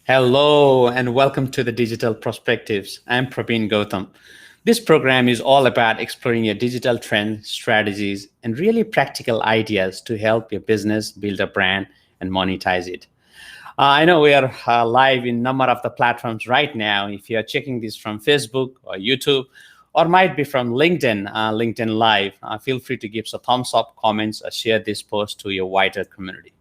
Hello and welcome to the Digital Perspectives. I'm Praveen Gautam. This program is all about exploring your digital trends, strategies, and really practical ideas to help your business build a brand and monetize it. I know we are live in a number of the platforms right now. If you are checking this from Facebook or YouTube, or might be from LinkedIn Live, feel free to give us a thumbs up, comments, or share this post to your wider community.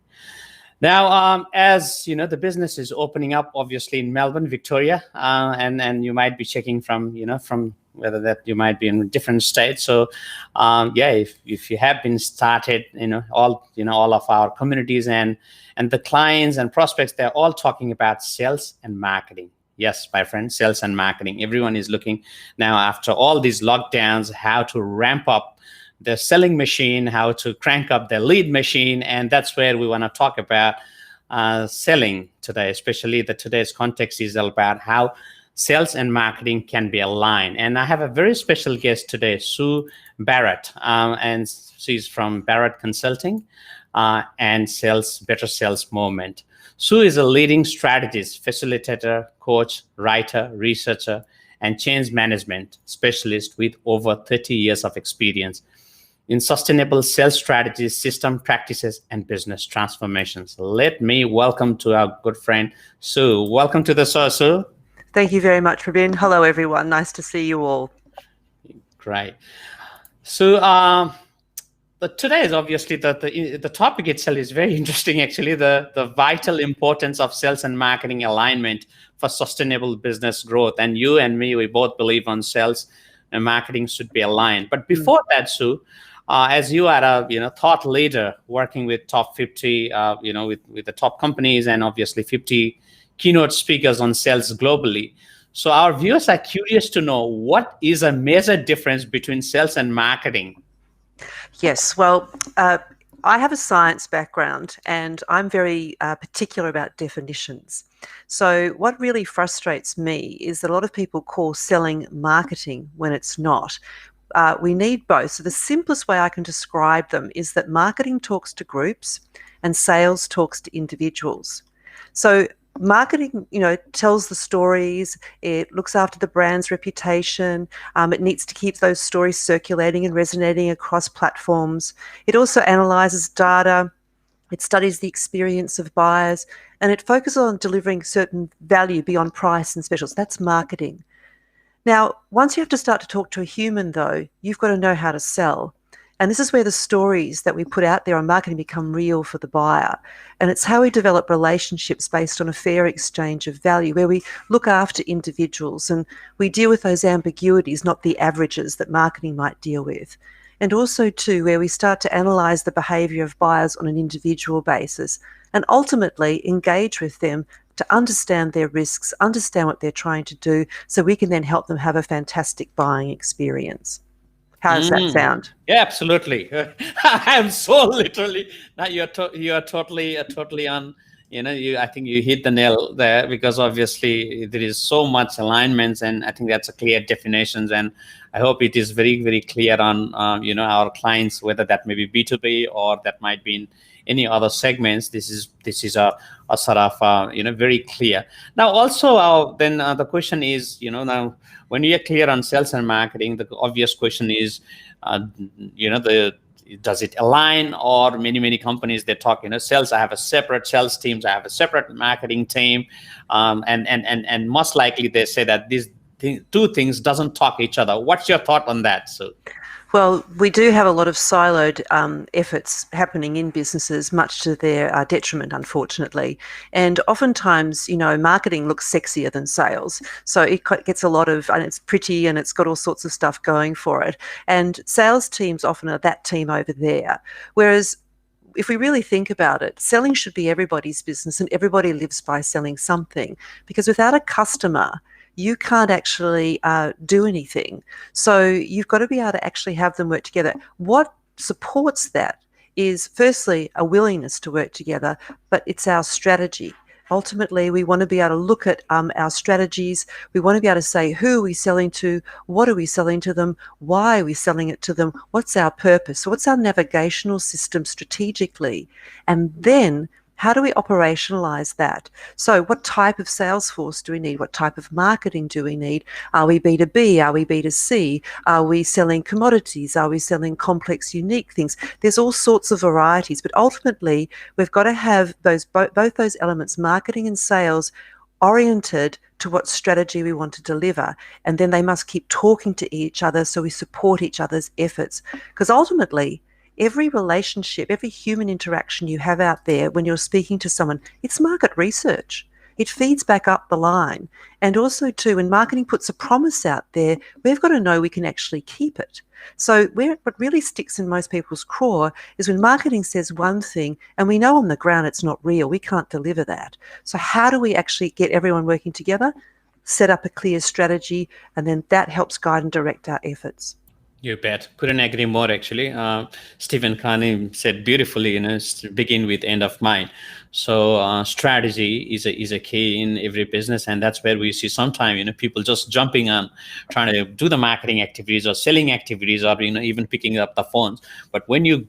Now, as you know, the business is opening up, obviously in Melbourne, Victoria, and you might be checking from from whether that you might be in different states. So, yeah, if you have been started, all of our communities and the clients and prospects, they're all talking about sales and marketing. Yes, my friend, sales and marketing. Everyone is looking now after all these lockdowns, how to ramp up the selling machine, how to crank up the lead machine. And that's where we want to talk about selling today, especially today's context is all about how sales and marketing can be aligned. And I have a very special guest today, Sue Barrett, and she's from Barrett Consulting and Better Sales Movement. Sue is a leading strategist, facilitator, coach, writer, researcher, and change management specialist with over 30 years of experience in sustainable sales strategies, system practices, and business transformations. Let me welcome to our good friend, Sue. Welcome to the show, Sue. Thank you very much, Praveen. Hello, everyone. Nice to see you all. Great. So today is obviously the topic itself is very interesting, actually, the vital importance of sales and marketing alignment for sustainable business growth. And you and me, we both believe on sales and marketing should be aligned. But before that, Sue, as you are a thought leader working with top 50, with the top companies and obviously 50 keynote speakers on sales globally. So our viewers are curious to know what is a major difference between sales and marketing. Yes, well, I have a science background and I'm very particular about definitions. So what really frustrates me is that a lot of people call selling marketing when it's not. We need both. So the simplest way I can describe them is that marketing talks to groups and sales talks to individuals. So marketing, tells the stories, it looks after the brand's reputation, it needs to keep those stories circulating and resonating across platforms. It also analyzes data, it studies the experience of buyers, and it focuses on delivering certain value beyond price and specials. That's marketing. Now, once you have to start to talk to a human, though, you've got to know how to sell. And this is where the stories that we put out there on marketing become real for the buyer. And it's how we develop relationships based on a fair exchange of value, where we look after individuals and we deal with those ambiguities, not the averages that marketing might deal with. And also, too, where we start to analyse the behaviour of buyers on an individual basis and ultimately engage with them to understand their risks, understand what they're trying to do, so we can then help them have a fantastic buying experience. How does that sound? Yeah, absolutely. I'm so literally now you are totally on. I think you hit the nail there, because obviously there is so much alignments, and I think that's a clear definitions. And I hope it is very, very clear on our clients, whether that may be B2B or that might be in any other segments. This is a sort of very clear. Now also then the question is, now when you are clear on sales and marketing, the obvious question is does it align? Or many companies, they talk sales, I have a separate sales teams, I have a separate marketing team, and most likely they say that these two things doesn't talk each other. What's your thought on that, Sue? Well, we do have a lot of siloed efforts happening in businesses, much to their detriment, unfortunately. And oftentimes, marketing looks sexier than sales. So it gets a lot of, and it's pretty and it's got all sorts of stuff going for it. And sales teams often are that team over there. Whereas if we really think about it, selling should be everybody's business, and everybody lives by selling something. Because without a customer, you can't actually do anything. So you've got to be able to actually have them work together. What supports that is, firstly, a willingness to work together, but it's our strategy. Ultimately, we want to be able to look at our strategies. We want to be able to say, who are we selling to? What are we selling to them? Why are we selling it to them? What's our purpose? So what's our navigational system strategically? And then How do we operationalize that? So what type of sales force do we need? What type of marketing do we need? Are we B2B? Are we B2C? Are we selling commodities? Are we selling complex, unique things? There's all sorts of varieties, but ultimately we've got to have those both those elements, marketing and sales, oriented to what strategy we want to deliver. And then they must keep talking to each other so we support each other's efforts. Because ultimately, every relationship, every human interaction you have out there when you're speaking to someone, it's market research. It feeds back up the line. And also, too, when marketing puts a promise out there, we've got to know we can actually keep it. So what really sticks in most people's craw is when marketing says one thing and we know on the ground it's not real, we can't deliver that. So how do we actually get everyone working together, set up a clear strategy, and then that helps guide and direct our efforts? You bet. Couldn't agree more, actually. Stephen Carney said beautifully, begin with end of mind. So strategy is a key in every business, and that's where we see sometimes, people just jumping on, trying to do the marketing activities or selling activities, or even picking up the phones. But when you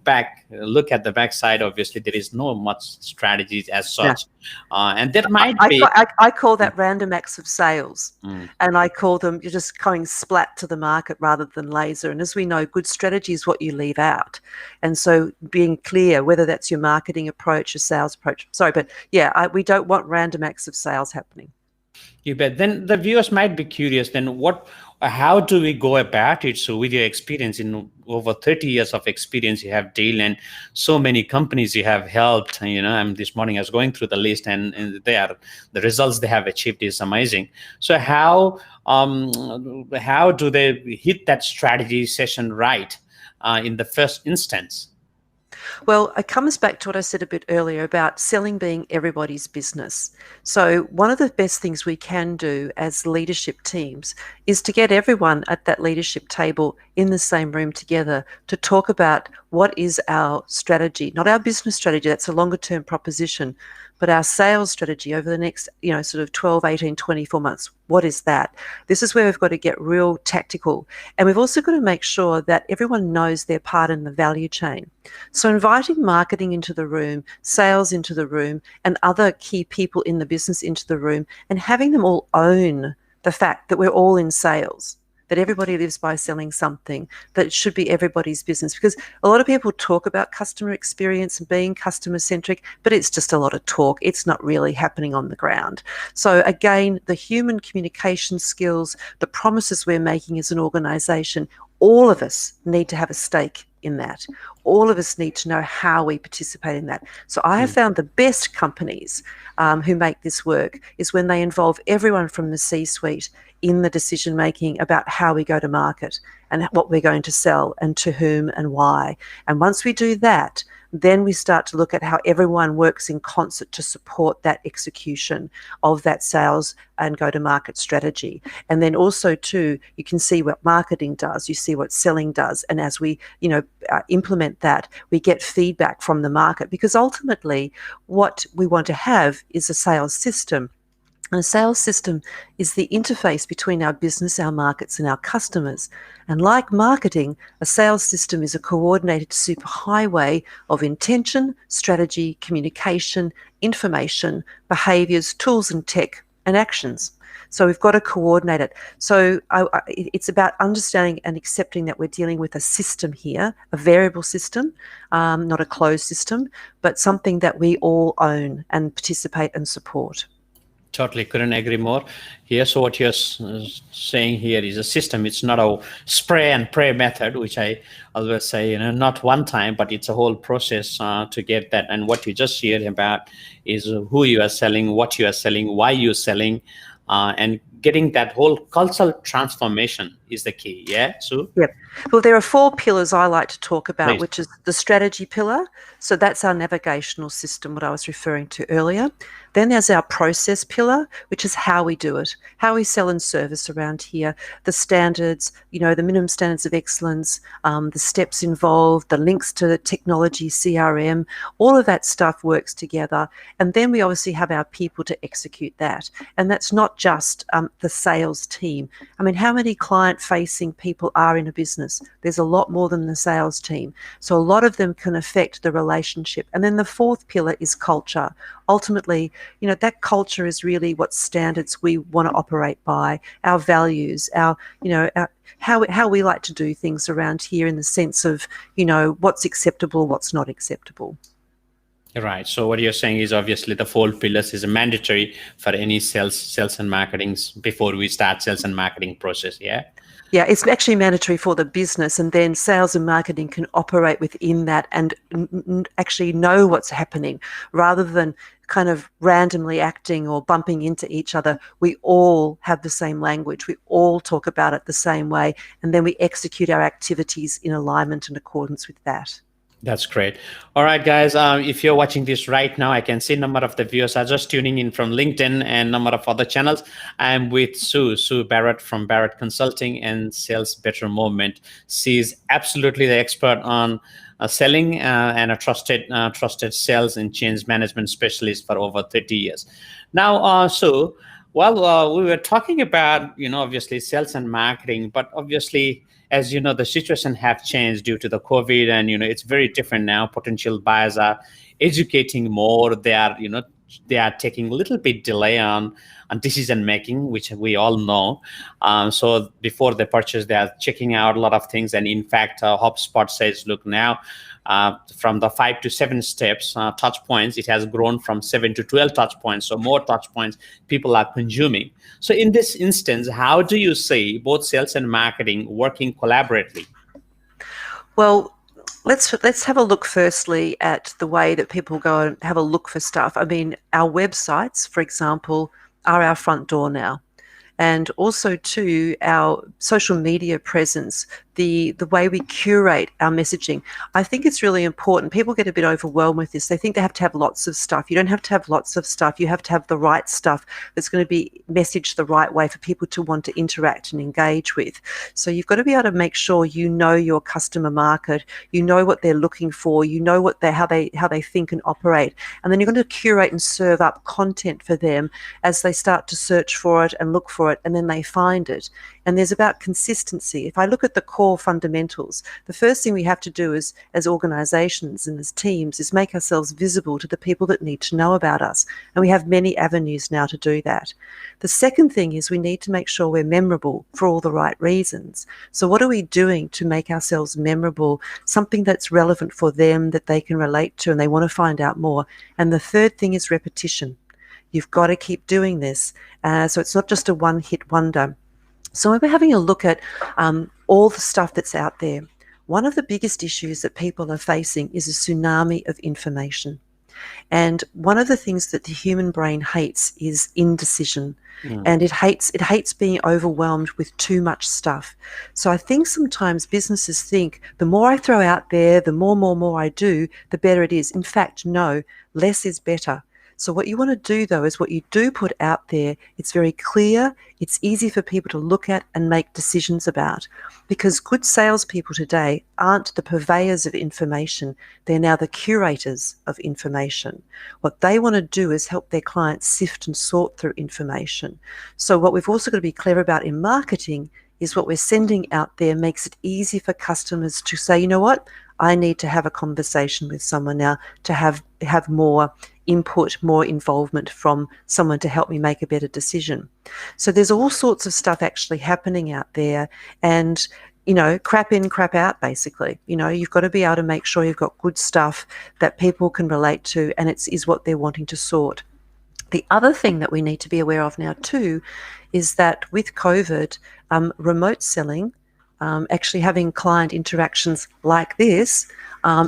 look at the backside, obviously there is no much strategies as such, and that might be. I call that random acts of sales, and I call them you're just going splat to the market rather than laser. And as we know, good strategy is what you leave out. And so being clear, whether that's your marketing approach, your sales approach. Sorry, but yeah, we don't want random acts of sales happening. You bet. Then the viewers might be curious, then how do we go about it? So with your experience, in over 30 years of experience you have dealt, and so many companies you have helped, this morning I was going through the list, and the results they have achieved is amazing. So how do they hit that strategy session right in the first instance? Well, it comes back to what I said a bit earlier about selling being everybody's business. So one of the best things we can do as leadership teams is to get everyone at that leadership table in the same room together to talk about what is our strategy, not our business strategy, that's a longer term proposition, but our sales strategy over the next, sort of 12, 18, 24 months. What is that? This is where we've got to get real tactical. And we've also got to make sure that everyone knows their part in the value chain. So inviting marketing into the room, sales into the room, and other key people in the business into the room, and having them all own the fact that we're all in sales, that everybody lives by selling something, that it should be everybody's business. Because a lot of people talk about customer experience and being customer centric, but it's just a lot of talk. It's not really happening on the ground. So again, the human communication skills, the promises we're making as an organization, all of us need to have a stake in that. All of us need to know how we participate in that. So I have found the best companies who make this work is when they involve everyone from the C-suite in the decision making about how we go to market and what we're going to sell and to whom and why. And once we do that, then we start to look at how everyone works in concert to support that execution of that sales and go-to-market strategy. And then also, too, you can see what marketing does, you see what selling does. And as we, implement that, we get feedback from the market, because ultimately what we want to have is a sales system. And a sales system is the interface between our business, our markets, and our customers. And like marketing, a sales system is a coordinated superhighway of intention, strategy, communication, information, behaviours, tools and tech, and actions. So we've got to coordinate it. So it's about understanding and accepting that we're dealing with a system here, a variable system, not a closed system, but something that we all own and participate and support. Totally couldn't agree more here. So what you're saying here is a system. It's not a spray and pray method, which I always say, not one time, but it's a whole process to get that. And what you just shared about is who you are selling, what you are selling, why you're selling, and getting that whole cultural transformation is the key. Yeah, Sue? Yep. Well, there are 4 pillars I like to talk about, Please. which is the strategy pillar. So that's our navigational system, what I was referring to earlier. Then there's our process pillar, which is how we do it, how we sell and service around here, the standards, the minimum standards of excellence, the steps involved, the links to the technology, CRM, all of that stuff works together. And then we obviously have our people to execute that. And that's not just the sales team. I mean, how many client-facing people are in a business? There's a lot more than the sales team. So a lot of them can affect the relationship relationship. And then the fourth pillar is culture. Ultimately, that culture is really what standards we want to operate by, our values, how we like to do things around here, in the sense of, what's acceptable, what's not acceptable. Right. So what you're saying is, obviously the 4 pillars is mandatory for any sales and marketing before we start sales and marketing process. Yeah. Yeah, it's actually mandatory for the business, and then sales and marketing can operate within that and actually know what's happening, rather than kind of randomly acting or bumping into each other. We all have the same language. We all talk about it the same way, and then we execute our activities in alignment and accordance with that. That's great. All right, guys. If you're watching this right now, I can see number of the viewers are just tuning in from LinkedIn and number of other channels. I'm with Sue Barrett from Barrett Consulting and Sales Better Movement. She's absolutely the expert on selling and a trusted sales and change management specialist for over 30 years. Now, Sue, well, we were talking about, obviously sales and marketing, but obviously, as you know, the situation have changed due to the COVID, and it's very different now. Potential buyers are educating more. They are taking a little bit delay on decision making, which we all know. So before they purchase, they are checking out a lot of things. And in fact, HubSpot says, look, now from the 5 to 7 steps, touch points, it has grown from 7 to 12 touch points. So more touch points people are consuming. So in this instance, how do you see both sales and marketing working collaboratively? Well, let's have a look firstly at the way that people go and have a look for stuff. I mean, our websites, for example, are our front door now. And also too, our social media presence, the way we curate our messaging. I think it's really important. People get a bit overwhelmed with this. They think they have to have lots of stuff. You don't have to have lots of stuff. You have to have the right stuff that's going to be messaged the right way for people to want to interact and engage with. So you've got to be able to make sure you know your customer market, you know what they're looking for, you know what how they think and operate. And then you're going to curate and serve up content for them as they start to search for it and look for it, and then they find it. And there's about consistency. If I look at the core fundamentals, the first thing we have to do as organizations and as teams is make ourselves visible to the people that need to know about us. And we have many avenues now to do that. The second thing is we need to make sure we're memorable for all the right reasons. So what are we doing to make ourselves memorable, something that's relevant for them, that they can relate to and they want to find out more? And the third thing is repetition. You've got to keep doing this. So it's not just a one-hit wonder. So when we're having a look at all the stuff that's out there, one of the biggest issues that people are facing is a tsunami of information. And one of the things that the human brain hates is indecision. And it hates being overwhelmed with too much stuff. So I think sometimes businesses think the more I throw out there, the more I do, the better it is. In fact, no, less is better. So what you want to do, though, is what you do put out there, it's very clear, it's easy for people to look at and make decisions about. Because good salespeople today aren't the purveyors of information, they're now the curators of information. What they want to do is help their clients sift and sort through information. So what we've also got to be clever about in marketing is what we're sending out there makes it easy for customers to say, you know what, I need to have a conversation with someone now to have more input, more involvement from someone to help me make a better decision. So there's all sorts of stuff actually happening out there, and crap in, crap out, basically. You've got to be able to make sure you've got good stuff that people can relate to, and it is what they're wanting to sort. The other thing that we need to be aware of now too is that with COVID, remote selling, actually having client interactions like this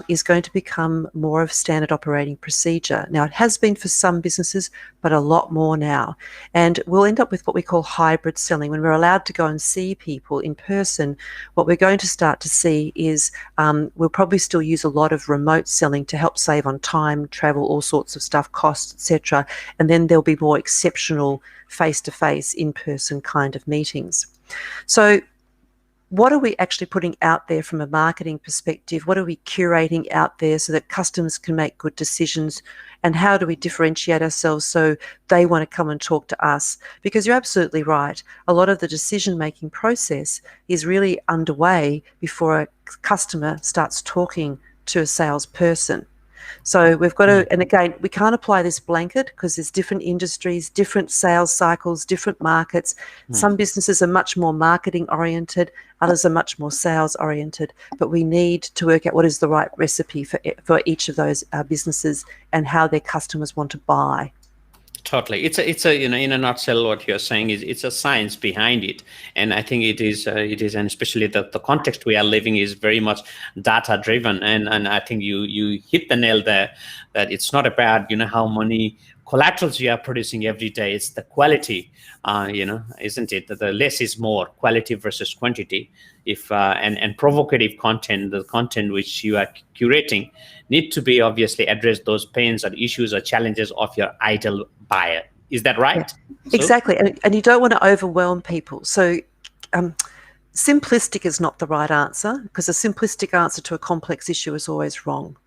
is going to become more of standard operating procedure. Now, it has been for some businesses, but a lot more now. And we'll end up with what we call hybrid selling. When we're allowed to go and see people in person, what we're going to start to see is we'll probably still use a lot of remote selling to help save on time, travel, all sorts of stuff, costs, etc. And then there'll be more exceptional face-to-face, in-person kind of meetings. So what are we actually putting out there from a marketing perspective? What are we curating out there so that customers can make good decisions? And how do we differentiate ourselves so they want to come and talk to us? Because you're absolutely right. A lot of the decision-making process is really underway before a customer starts talking to a salesperson. So we've got to, and again, we can't apply this blanket because there's different industries, different sales cycles, different markets. Some businesses are much more marketing oriented, others are much more sales oriented, but we need to work out what is the right recipe for each of those businesses and how their customers want to buy. Totally, it's a in a nutshell, what you're saying is it's a science behind it, and I think it is, and especially the context we are living is very much data driven, and I think you hit the nail there, that it's not about how many collaterals you are producing every day, it's the quality, isn't it? The less is more, quality versus quantity. If and provocative content, the content which you are curating, need to be obviously address those pains or issues or challenges of your ideal buyer. Is that right? Yeah, exactly. And you don't want to overwhelm people. So simplistic is not the right answer, because a simplistic answer to a complex issue is always wrong.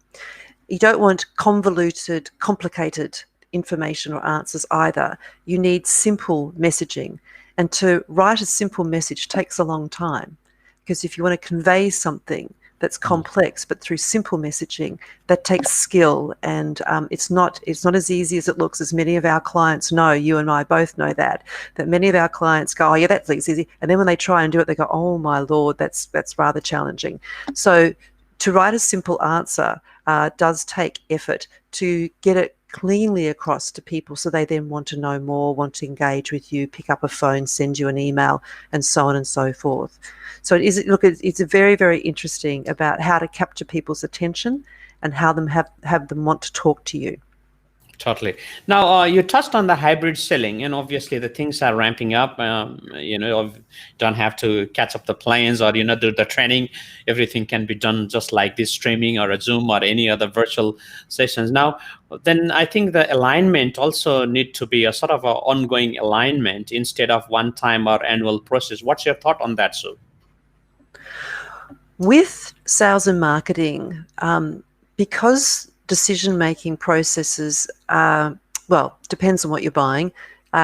You don't want convoluted, complicated information or answers either. You need simple messaging. And to write a simple message takes a long time, because if you want to convey something that's complex, but through simple messaging, that takes skill, and it's not as easy as it looks, as many of our clients know. You and I both know that many of our clients go, oh yeah, that's easy, and then when they try and do it, they go, oh my Lord, that's rather challenging. So to write a simple answer does take effort to get it cleanly across to people, so they then want to know more, want to engage with you, pick up a phone, send you an email, and so on and so forth. So it's a very, very interesting about how to capture people's attention and how them have them want to talk to you. Totally. Now, you touched on the hybrid selling, and obviously the things are ramping up. Don't have to catch up the planes or do the training. Everything can be done just like this, streaming or a Zoom or any other virtual sessions. Now, then I think the alignment also need to be a sort of a ongoing alignment instead of one time or annual process. What's your thought on that, Sue? With sales and marketing, because decision-making processes, depends on what you're buying,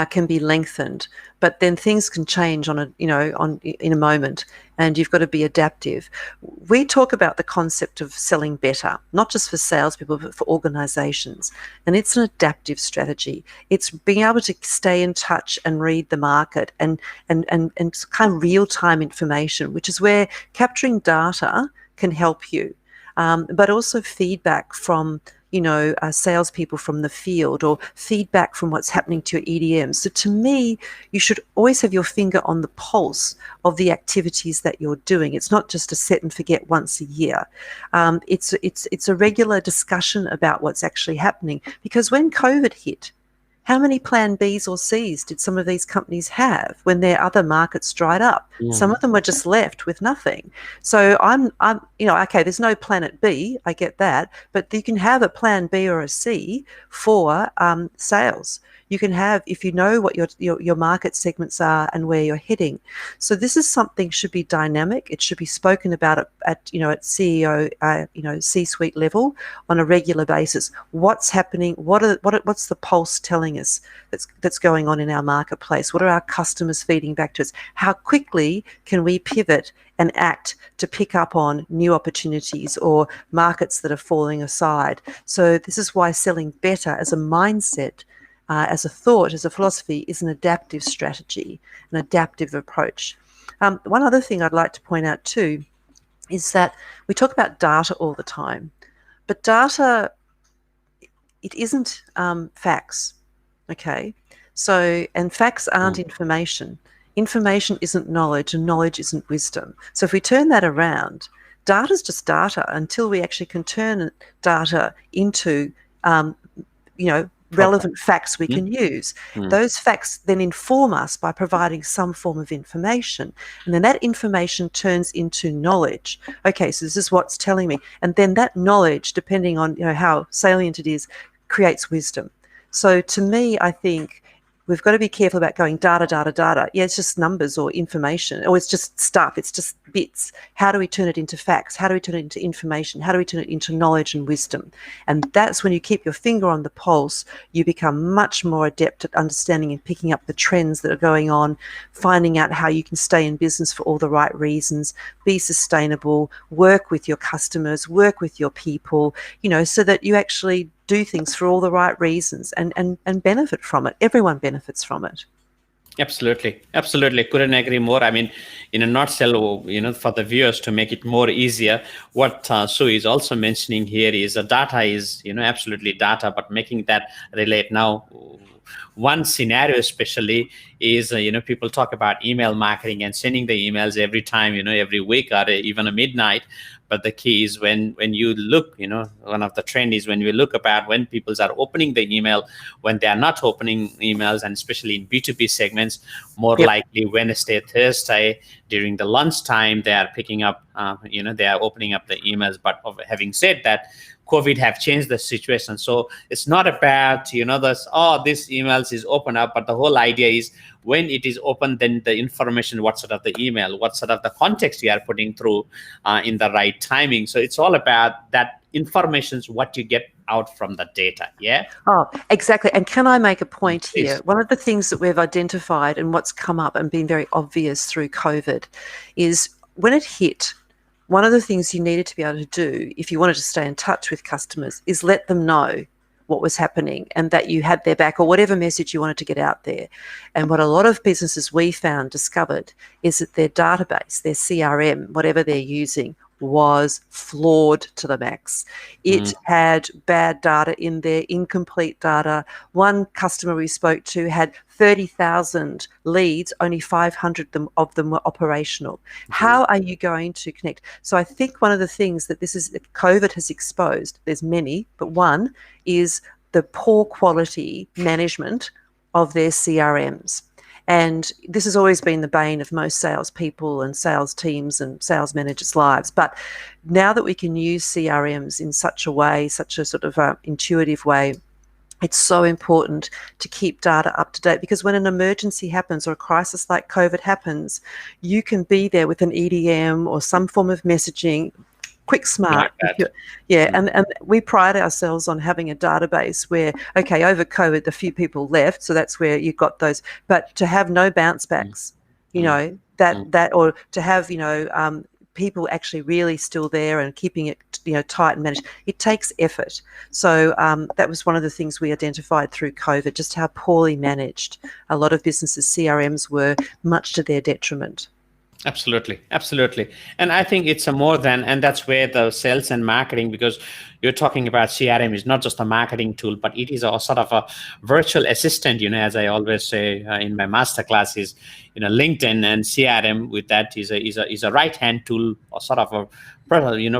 can be lengthened, but then things can change in a moment, and you've got to be adaptive. We talk about the concept of selling better, not just for salespeople, but for organisations, and it's an adaptive strategy. It's being able to stay in touch and read the market and kind of real-time information, which is where capturing data can help you. But also feedback from, salespeople from the field, or feedback from what's happening to your EDM. So to me, you should always have your finger on the pulse of the activities that you're doing. It's not just a set and forget once a year. It's a regular discussion about what's actually happening, because when COVID hit, how many plan Bs or Cs did some of these companies have when their other markets dried up? Some of them were just left with nothing. So I'm okay, there's no planet B, I get that, but you can have a plan B or a C for sales. You can have, if you know what your market segments are and where you're heading. So this is something should be dynamic. It should be spoken about at CEO, C-suite level on a regular basis. What's happening? What's the pulse telling us that's going on in our marketplace? What are our customers feeding back to us? How quickly can we pivot and act to pick up on new opportunities or markets that are falling aside? So this is why selling better as a mindset, as a thought, as a philosophy, is an adaptive strategy, an adaptive approach. One other thing I'd like to point out too is that we talk about data all the time, but data, it isn't facts, okay? So, and facts aren't information. Information isn't knowledge, and knowledge isn't wisdom. So if we turn that around, data's just data until we actually can turn data into, relevant facts we can use. Those facts then inform us by providing some form of information, and then that information turns into knowledge. Okay, so this is what's telling me, and then that knowledge, depending on how salient it is, creates wisdom. So to me, I think we've got to be careful about going data, data, data. Yeah, it's just numbers or information, or it's just stuff. It's just bits. How do we turn it into facts? How do we turn it into information? How do we turn it into knowledge and wisdom? And that's when you keep your finger on the pulse, you become much more adept at understanding and picking up the trends that are going on, finding out how you can stay in business for all the right reasons, be sustainable, work with your customers, work with your people, so that you actually do things for all the right reasons and benefit from it. Everyone benefits from it. Absolutely. Absolutely. Couldn't agree more. I mean, in a nutshell, for the viewers to make it more easier, what Sue is also mentioning here is data is, absolutely data, but making that relate now. One scenario especially is, people talk about email marketing and sending the emails every time, every week or even a midnight. But the key is when you look, one of the trend is when we look about when people are opening the email, when they are not opening emails, and especially in B2B segments, more likely Wednesday, Thursday, during the lunchtime, they are picking up, they are opening up the emails. But having said that, COVID have changed the situation. So it's not about, this emails is open up, but the whole idea is when it is open, then the information, what sort of the email, what sort of the context you are putting through in the right timing. So it's all about that information, what you get out from the data. Yeah. Oh, exactly. And can I make a point here? Please. One of the things that we've identified and what's come up and been very obvious through COVID is when it hit, one of the things you needed to be able to do if you wanted to stay in touch with customers is let them know what was happening and that you had their back, or whatever message you wanted to get out there. And what a lot of businesses we found discovered is that their database, their CRM, whatever they're using, was flawed to the max. It had bad data in there, incomplete data. One customer we spoke to had 30,000 leads, only 500 of them were operational. How are you going to connect? So I think one of the things that COVID has exposed, there's many, but one is the poor quality management of their CRMs. And this has always been the bane of most salespeople and sales teams and sales managers' lives. But now that we can use CRMs in such a way, such a sort of intuitive way, it's so important to keep data up to date, because when an emergency happens or a crisis like COVID happens, you can be there with an EDM or some form of messaging, quick, smart. And we pride ourselves on having a database where, okay, over COVID, a few people left, so that's where you got those. But to have no bounce backs, that or to have, people actually really still there and keeping it, tight and managed, it takes effort. So that was one of the things we identified through COVID, just how poorly managed a lot of businesses' CRMs were, much to their detriment. Absolutely. Absolutely. And I think it's a more than, and that's where the sales and marketing, because you're talking about CRM is not just a marketing tool, but it is a sort of a virtual assistant, as I always say in my master classes, LinkedIn and CRM with that is a right-hand tool, or sort of a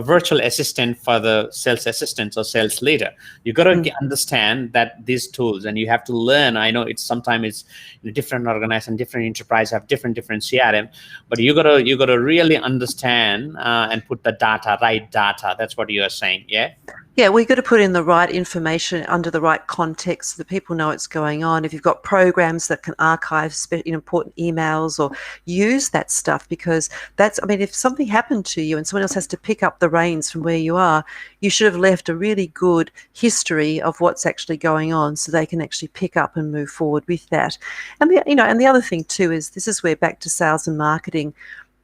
virtual assistant for the sales assistant or sales leader. You got to understand that these tools, and you have to learn. I know it's sometimes different organizations, different enterprise have different CRM, but you gotta really understand and put the right data. That's what you are saying. Yeah. Yeah, we've got to put in the right information under the right context so that people know what's going on. If you've got programs that can archive important emails, or use that stuff, because if something happened to you and someone else has to pick up the reins from where you are, you should have left a really good history of what's actually going on so they can actually pick up and move forward with that. And the other thing too is, this is where back to sales and marketing.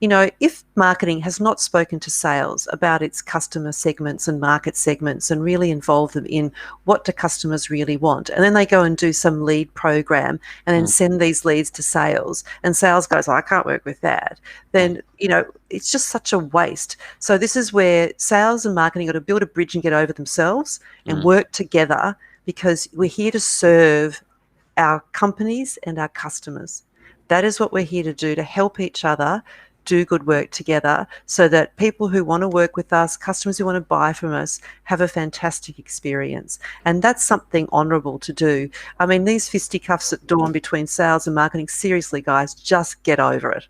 If marketing has not spoken to sales about its customer segments and market segments and really involve them in what do customers really want, and then they go and do some lead program and then send these leads to sales, and sales goes, I can't work with that, then, it's just such a waste. So this is where sales and marketing got to build a bridge and get over themselves and work together, because we're here to serve our companies and our customers. That is what we're here to do, to help each other do good work together, so that people who want to work with us, customers who want to buy from us, have a fantastic experience. And that's something honourable to do. I mean, these fisticuffs at dawn between sales and marketing, seriously, guys, just get over it.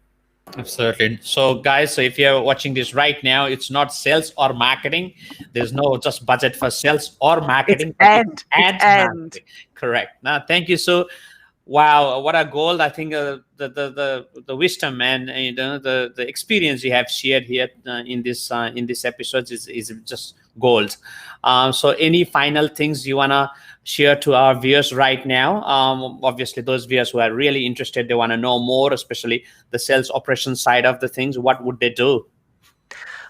Absolutely. So guys, if you're watching this right now, it's not sales or marketing. There's no just budget for sales or marketing. It's and. Marketing. Correct. Now, thank you. So Wow, what a gold! I think the wisdom and the experience you have shared here in this episode is just gold. So, any final things you wanna share to our viewers right now? Obviously, those viewers who are really interested, they want to know more, especially the sales operation side of the things. What would they do?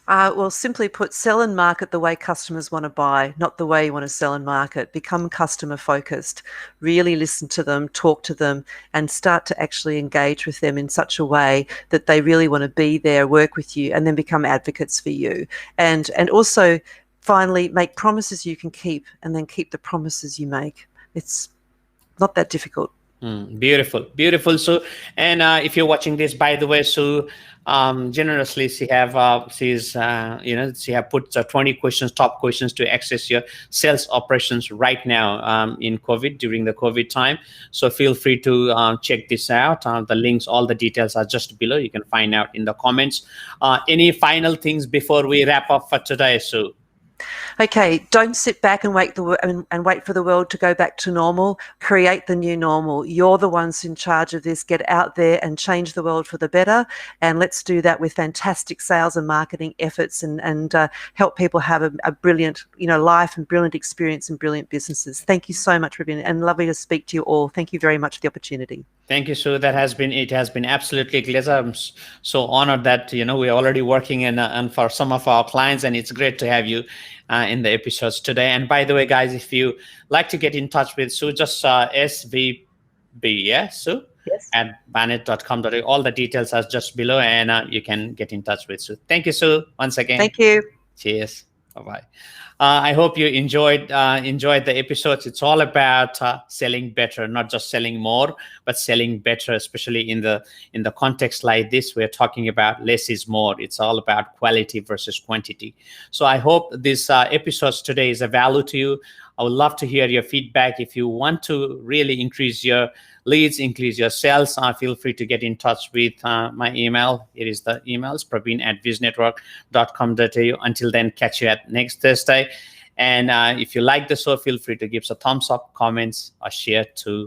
Well, simply put, sell and market the way customers want to buy, not the way you want to sell and market. Become customer focused, really listen to them, talk to them, and start to actually engage with them in such a way that they really want to be there, work with you, and then become advocates for you. And also, finally, make promises you can keep, and then keep the promises you make. It's not that difficult. Beautiful, beautiful, Sue. And if you're watching this, by the way, Sue, generously she have put 20 questions, top questions to access your sales operations right now in COVID, during the COVID time. So feel free to check this out. The links, all the details are just below. You can find out in the comments. Any final things before we wrap up for today, Sue? Okay, don't sit back and and wait for the world to go back to normal. Create the new normal. You're the ones in charge of this. Get out there and change the world for the better. And let's do that with fantastic sales and marketing efforts, and help people have a brilliant, life and brilliant experience and brilliant businesses. Thank you so much, Vivian, and lovely to speak to you all. Thank you very much for the opportunity. Thank you, Sue. It has been absolutely a pleasure. I'm so honored that we're already working and for some of our clients, and it's great to have you in the episodes today. And by the way, guys, if you like to get in touch with Sue, just SVB, yeah, Sue, Yes. at barrett.com.au. All the details are just below, and you can get in touch with Sue. Thank you, Sue, once again. Thank you. Cheers. Bye-bye. I hope you enjoyed the episodes. It's all about selling better, not just selling more, but selling better, especially in the context like this. We're talking about less is more. It's all about quality versus quantity. So I hope this episodes today is a value to you. I would love to hear your feedback. If you want to really increase your leads, increase your sales, feel free to get in touch with my email. It is the emails, praveen@visnetwork.com.au. Until then, catch you at next Thursday. And if you like the show, feel free to give us a thumbs up, comments, or share to